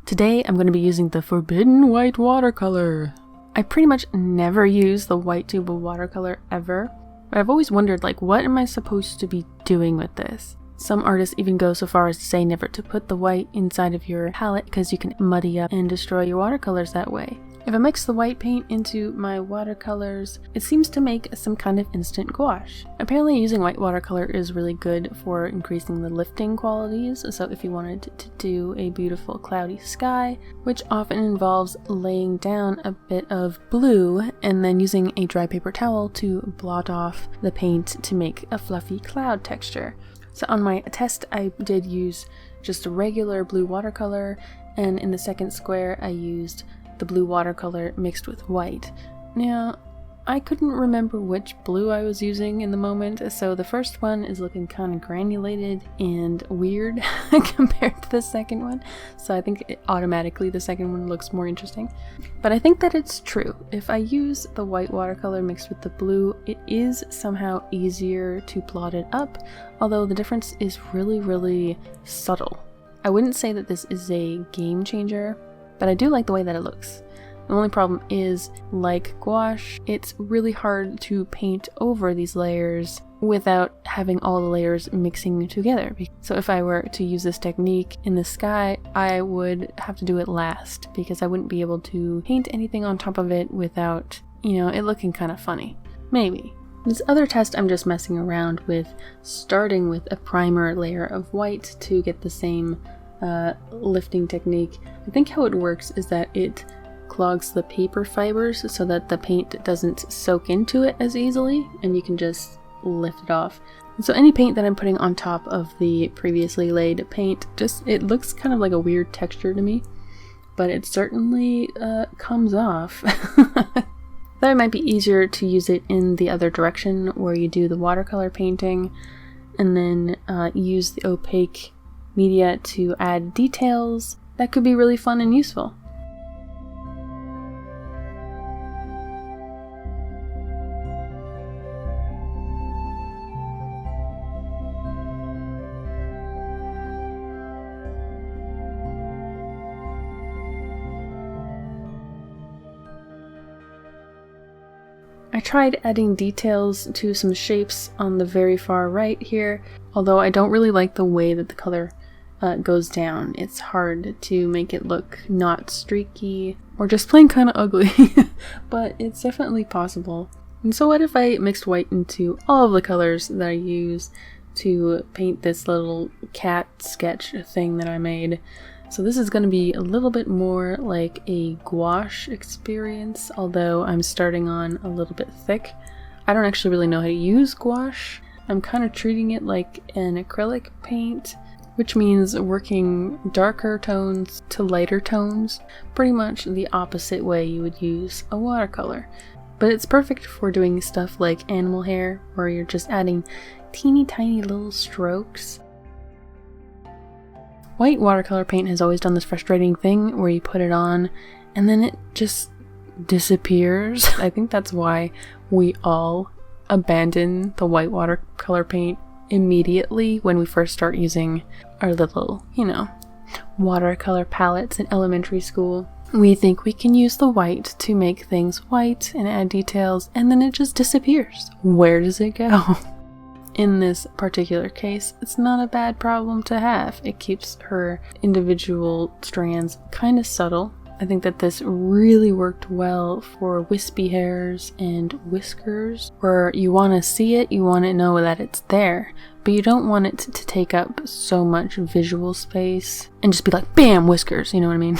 Today I'm going to be using the Forbidden White Watercolor. I pretty much never use the white tube of watercolor ever, but I've always wondered, like, what am I supposed to be doing with this? Some artists even go so far as to say never to put the white inside of your palette because you can muddy up and destroy your watercolors that way. If I mix the white paint into my watercolors, it seems to make some kind of instant gouache. Apparently using white watercolor is really good for increasing the lifting qualities, so if you wanted to do a beautiful cloudy sky, which often involves laying down a bit of blue and then using a dry paper towel to blot off the paint to make a fluffy cloud texture. So on my test I did use just a regular blue watercolor, and in the second square I used the blue watercolor mixed with white. Now, I couldn't remember which blue I was using in the moment, so the first one is looking kind of granulated and weird compared to the second one, so I think automatically the second one looks more interesting. But I think that it's true. If I use the white watercolor mixed with the blue, it is somehow easier to blot it up, although the difference is really subtle. I wouldn't say that this is a game changer, but I do like the way that it looks. The only problem is, like gouache, it's really hard to paint over these layers without having all the layers mixing together. So if I were to use this technique in the sky, I would have to do it last because I wouldn't be able to paint anything on top of it without, it looking kind of funny. Maybe. This other test I'm just messing around with, starting with a primer layer of white to get the same lifting technique. I think how it works is that it clogs the paper fibers so that the paint doesn't soak into it as easily, and you can just lift it off. And so any paint that I'm putting on top of the previously laid paint, it looks kind of like a weird texture to me, but it certainly comes off. Thought it might be easier to use it in the other direction where you do the watercolor painting and then use the opaque media to add details. That could be really fun and useful. I tried adding details to some shapes on the very far right here, although I don't really like the way that the color goes down. It's hard to make it look not streaky or just plain kind of ugly, but it's definitely possible. And so what if I mixed white into all of the colors that I use to paint this little cat sketch thing that I made? So this is going to be a little bit more like a gouache experience, although I'm starting on a little bit thick. I don't actually really know how to use gouache. I'm kind of treating it like an acrylic paint, which means working darker tones to lighter tones, pretty much the opposite way you would use a watercolor. But it's perfect for doing stuff like animal hair, where you're just adding teeny tiny little strokes. White watercolor paint has always done this frustrating thing where you put it on and then it just disappears. I think that's why we all abandon the white watercolor paint immediately when we first start using our little, watercolor palettes in elementary school. We think we can use the white to make things white and add details, and then it just disappears. Where does it go? In this particular case, it's not a bad problem to have. It keeps her individual strands kind of subtle. I think that this really worked well for wispy hairs and whiskers, where you want to see it, you want to know that it's there, but you don't want it to take up so much visual space and just be like, bam, whiskers, you know what I mean?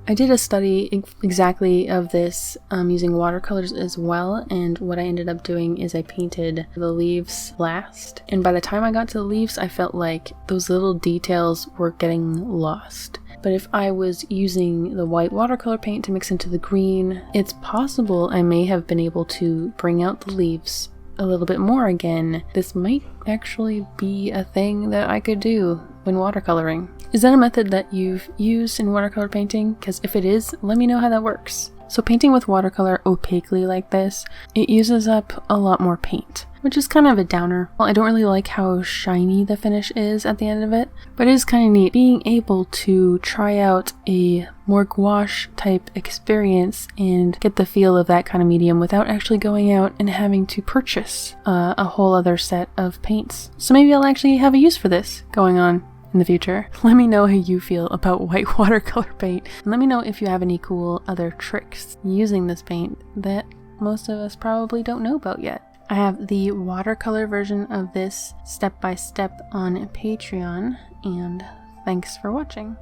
I did a study exactly of this using watercolors as well, and what I ended up doing is I painted the leaves last, and by the time I got to the leaves I felt like those little details were getting lost. But if I was using the white watercolor paint to mix into the green, it's possible I may have been able to bring out the leaves a little bit more again. This might actually be a thing that I could do when watercoloring. Is that a method that you've used in watercolor painting? Because if it is, let me know how that works. So painting with watercolor opaquely like this, it uses up a lot more paint. which is kind of a downer. Well, I don't really like how shiny the finish is at the end of it, but it is kind of neat being able to try out a more gouache type experience and get the feel of that kind of medium without actually going out and having to purchase a whole other set of paints. So maybe I'll actually have a use for this going on in the future. Let me know how you feel about white watercolor paint, and let me know if you have any cool other tricks using this paint that most of us probably don't know about yet. I have the watercolor version of this step by step on Patreon, and thanks for watching.